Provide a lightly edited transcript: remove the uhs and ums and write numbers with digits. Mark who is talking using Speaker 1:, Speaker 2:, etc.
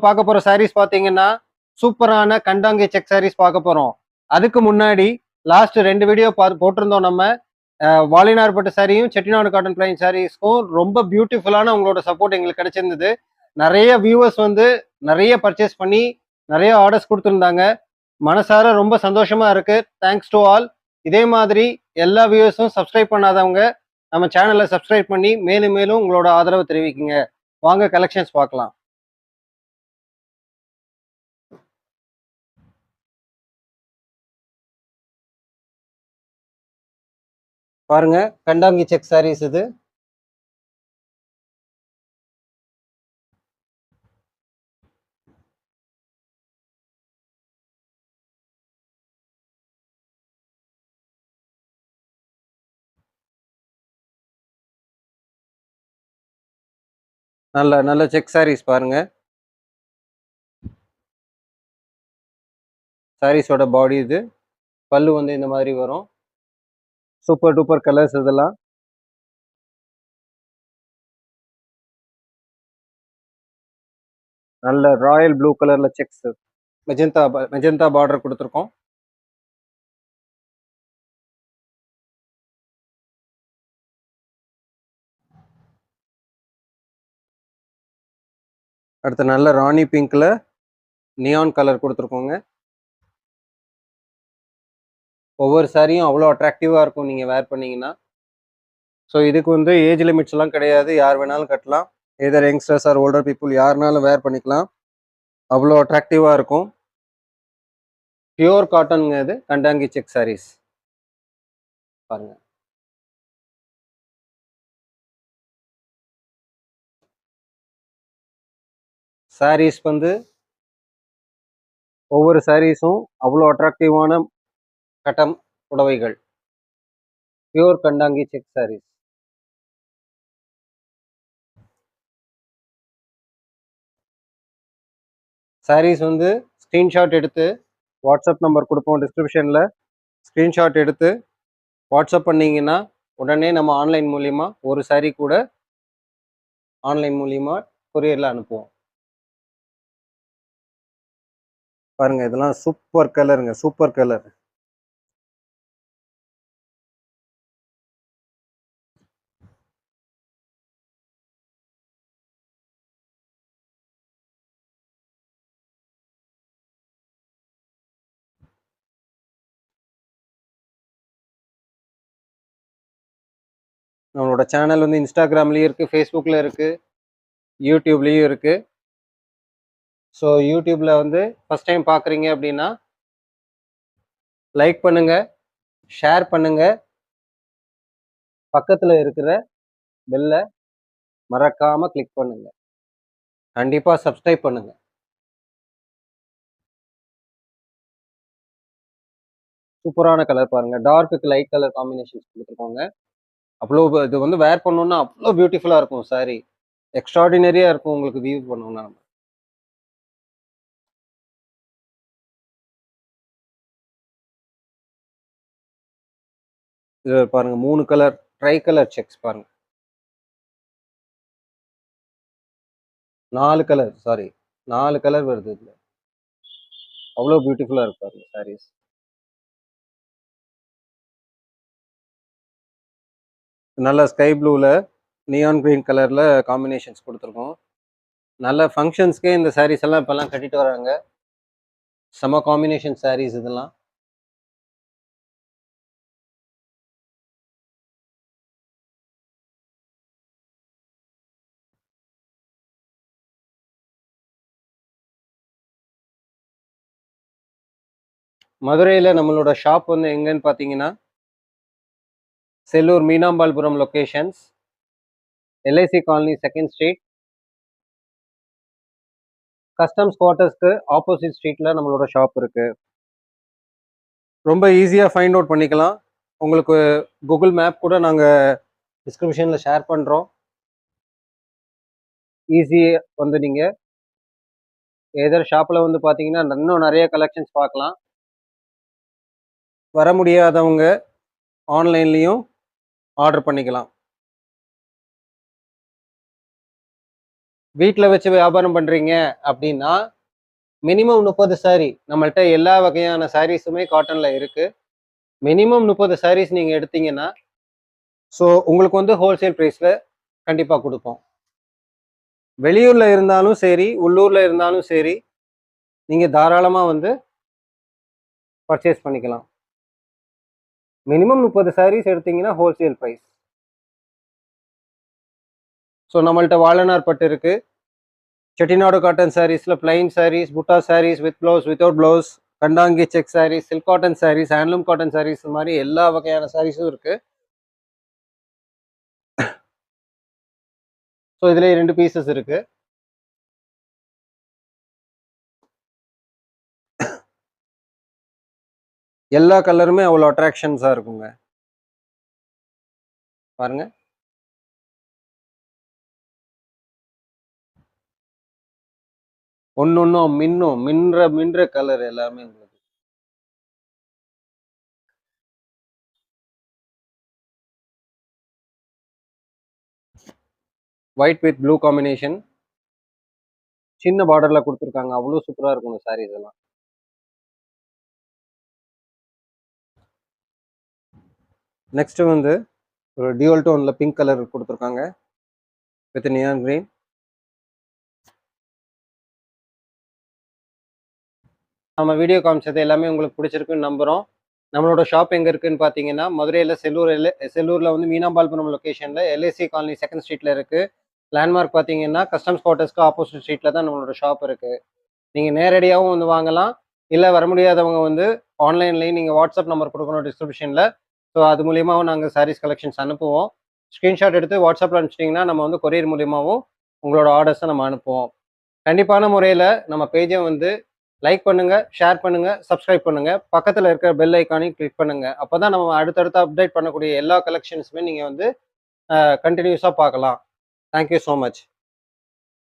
Speaker 1: பார்க்க போற சாரீஸ் பாத்தீங்கன்னா சூப்பரான கண்டாங்கி செக் சாரீஸ் பார்க்க போறோம். அதுக்கு முன்னாடி லாஸ்ட் 2 வீடியோ போட்டிருந்தோம் நம்ம. வாலினார்பட்டு சாரியும் செட்டிநாடு காட்டன் பிளைன் சாரீஸ்க்கும் ரொம்ப பியூட்டிஃபுல்லான உங்களோட சப்போர்ட் எங்களுக்கு கிடைச்சிருந்தது. நிறைய வியூவர்ஸ் வந்து நிறைய பர்ச்சேஸ் பண்ணி நிறைய ஆர்டர்ஸ் கொடுத்துருந்தாங்க. மனசார ரொம்ப சந்தோஷமா இருக்கு. Thanks to all. இதே மாதிரி எல்லா வியூவர்ஸும் சப்ஸ்கிரைப் பண்ணாதவங்க நம்ம சேனலை சப்ஸ்கிரைப் பண்ணி மேலும் மேலும் உங்களோட ஆதரவு தெரிவிக்குங்க. வாங்க கலெக்ஷன்ஸ் பார்க்கலாம். பாருங்க, கண்டாங்கி செக் சாரீஸ் இது. நல்ல நல்ல செக் சாரீஸ் பாருங்க. சாரீஸோட பாடி இது. பல்லு வந்து இந்த மாதிரி வரும். சூப்பர் டூப்பர் கலர்ஸ் இதெல்லாம். நல்ல ராயல் ப்ளூ கலர்ல செக்ஸ், மெஜந்தா பார்டர் கொடுத்துருக்கோம். அடுத்து நல்ல ராணி பிங்க்ல நியான் கலர் கொடுத்துருக்கோங்க. ஒவ்வொரு சாரியும் அவ்வளோ அட்ராக்டிவாக இருக்கும் நீங்கள் வேர் பண்ணீங்கன்னா. ஸோ இதுக்கு வந்து ஏஜ் லிமிட்ஸ் எல்லாம் கிடையாது, யார் வேணாலும் கட்டலாம். எதர் யங்ஸ்டர்ஸ் ஆர் ஓல்டர் பீப்புள் யாருனாலும் வேர் பண்ணிக்கலாம். அவ்வளோ அட்ராக்டிவாக இருக்கும். பியூர் காட்டனுங்க இது, கண்டாங்கி செக் சாரீஸ் பாருங்க. சாரீஸ் வந்து ஒவ்வொரு சாரீஸும் அவ்வளோ அட்ராக்டிவான கட்டம் புடவைகள். பியூர் கண்டாங்கி செக் சாரீஸ். சாரீஸ் வந்து ஸ்க்ரீன்ஷாட் எடுத்து வாட்ஸ்அப் நம்பர் கொடுப்போம் டிஸ்கிரிப்ஷனில். ஸ்க்ரீன்ஷாட் எடுத்து வாட்ஸ்அப் பண்ணிங்கன்னா உடனே நம்ம ஆன்லைன் மூலிமா ஒரு சாரீ கூட ஆன்லைன் மூலிமா கொரியரில் அனுப்புவோம். பாருங்க, இதெல்லாம் சூப்பர் கலருங்க, சூப்பர் கலர். நம்மளோட சேனல் வந்து இன்ஸ்டாகிராம்லேயும் இருக்குது, ஃபேஸ்புக்கில் இருக்குது, யூடியூப்லேயும் இருக்குது. ஸோ யூடியூப்பில் வந்து ஃபஸ்ட் டைம் பார்க்குறீங்க அப்படின்னா லைக் பண்ணுங்கள், ஷேர் பண்ணுங்கள், பக்கத்தில் இருக்கிற பெல்லை மறக்காமல் கிளிக் பண்ணுங்கள், கண்டிப்பாக சப்ஸ்கிரைப் பண்ணுங்கள். சூப்பரான கலர் பாருங்கள், டார்க்குக்கு லைட் கலர் காம்பினேஷன்ஸ் கொடுத்துருக்கோங்க. அவ்வளோ இது வந்து வேர் பண்ணோன்னா அவ்வளோ பியூட்டிஃபுல்லாக இருக்கும் சாரீ. எக்ஸ்ட்ராடினரியாக இருக்கும் உங்களுக்கு வியூ பண்ணோம்னா. நம்ம இது பாருங்க, 3 கலர் ட்ரை கலர் செக்ஸ் பாருங்க. 4 கலர், சாரி 4 கலர் வருது இதுல. அவ்வளோ பியூட்டிஃபுல்லா இருக்கு பாருங்க சாரீஸ். நல்ல ஸ்கை ப்ளூல நியான் கிரீன் கலர்ல காம்பினேஷன்ஸ் கொடுத்துருக்கோம். நல்ல ஃபங்க்ஷன்ஸ்க்கே இந்த சாரீஸ் எல்லாம் இப்பெல்லாம் கட்டிட்டு வராங்க. செம காம்பினேஷன் சாரீஸ் இதெல்லாம். மதுரையில் நம்மளோட ஷாப் வந்து எங்கன்னு பார்த்தீங்கன்னா Sellur Meenambalpuram locations, LIC colony 2nd street, customs குவார்ட்டர்ஸ்க்கு ஆப்போசிட் ஸ்ட்ரீட்ல நம்மளோட ஷாப் இருக்கு. ரொம்ப ஈஸியாக ஃபைண்ட் அவுட் பண்ணிக்கலாம். உங்களுக்கு கூகுள் மேப் கூட நாங்கள் டிஸ்கிரிப்ஷனில் ஷேர் பண்ணுறோம். ஈஸியாக வந்து நீங்கள் ஏதர் ஷாப்பில் வந்து பார்த்தீங்கன்னா இன்னும் நிறைய கலெக்ஷன்ஸ் பார்க்கலாம். வர முடியாதவங்க ஆன்லைன்லேயும் ஆர்டர் பண்ணிக்கலாம். வீட்டில் வச்சு வியாபாரம் பண்ணுறீங்க அப்படின்னா மினிமம் 30 சாரீ நம்மள்ட்ட எல்லா வகையான சாரீஸுமே காட்டனில் இருக்குது. மினிமம் 30 சாரீஸ் நீங்கள் எடுத்தீங்கன்னா ஸோ உங்களுக்கு வந்து ஹோல்சேல் ப்ரைஸில் கண்டிப்பாக கொடுப்போம். வெளியூரில் இருந்தாலும் சரி, உள்ளூரில் இருந்தாலும் சரி, நீங்கள் தாராளமாக வந்து பர்ச்சேஸ் பண்ணிக்கலாம். மினிமம் 30 சாரீஸ் எடுத்தீங்கன்னா ஹோல்சேல் ப்ரைஸ். ஸோ நம்மள்ட்ட வாழனார் பட்டு இருக்குது. செட்டிநாடு காட்டன் சாரீஸில் plain sarees, butta sarees, with blouse, without blouse, Kandangi check sarees, silk cotton sarees, handloom cotton sarees மாதிரி எல்லா வகையான சாரீஸும் இருக்குது. ஸோ இதில் 2 பீசஸ் இருக்குது. எல்லா கலருமே அவ்வளோ அட்ராக்ஷன்ஸாக இருக்குங்க. பாருங்க. ஒன்னொன்னும் மின்ற கலர் எல்லாமே உங்களுக்கு. ஒயிட் வித் ப்ளூ காம்பினேஷன், சின்ன பார்டர்ல கொடுத்துருக்காங்க. அவ்வளோ சூப்பராக இருக்கும் இந்த சாரீஸ் எல்லாம். நெக்ஸ்ட் வந்து ஒரு டியூவல் டோன்ல பிங்க் கலர் கொடுத்துருக்காங்க வித் நியான் கிரீன். நம்ம வீடியோ காமிச்சது எல்லாமே உங்களுக்கு பிடிச்சிருக்குன்னு நம்புகிறோம். நம்மளோட ஷாப் எங்கே இருக்குன்னு பார்த்தீங்கன்னா மதுரையில் செல்லூரில் வந்து மீனாம்பாள்புரம் லொக்கேஷனில் எல்ஐசி காலனி 2nd ஸ்ட்ரீட்டில் இருக்குது. லேண்ட்மார்க் பார்த்தீங்கன்னா கஸ்டம்ஸ் குவார்ட்டர்ஸ்க்கு ஆப்போசிட் ஸ்ட்ரீட்டில் தான் நம்மளோட ஷாப் இருக்குது. நீங்கள் நேரடியாகவும் வந்து வாங்கலாம். இல்லை வர முடியாதவங்க வந்து ஆன்லைன்லேயும் நீங்கள் வாட்ஸ்அப் நம்பர் கொடுக்கணும் டிஸ்கிரிப்ஷனில். ஸோ அது மூலியமாகவும் நாங்கள் சாரீஸ் கலெக்ஷன்ஸ் அனுப்புவோம். ஸ்க்ரீன்ஷாட் எடுத்து வாட்ஸ்அப்பில் அனுப்பிச்சிட்டிங்கன்னா நம்ம வந்து கொரியர் மூலியமாகவும் உங்களோட ஆர்டர்ஸை நம்ம அனுப்புவோம். கண்டிப்பான முறையில் நம்ம பேஜை வந்து லைக் பண்ணுங்க, ஷேர் பண்ணுங்க, சப்ஸ்கிரைப் பண்ணுங்க. பக்கத்தில் இருக்கிற பெல் ஐக்கானையும் கிளிக் பண்ணுங்க. அப்பதான் நம்ம அடுத்தடுத்து அப்டேட் பண்ணக்கூடிய எல்லா கலெக்ஷன்ஸுமே நீங்க வந்து கண்டினியூஸா பார்க்கலாம். Thank you so much.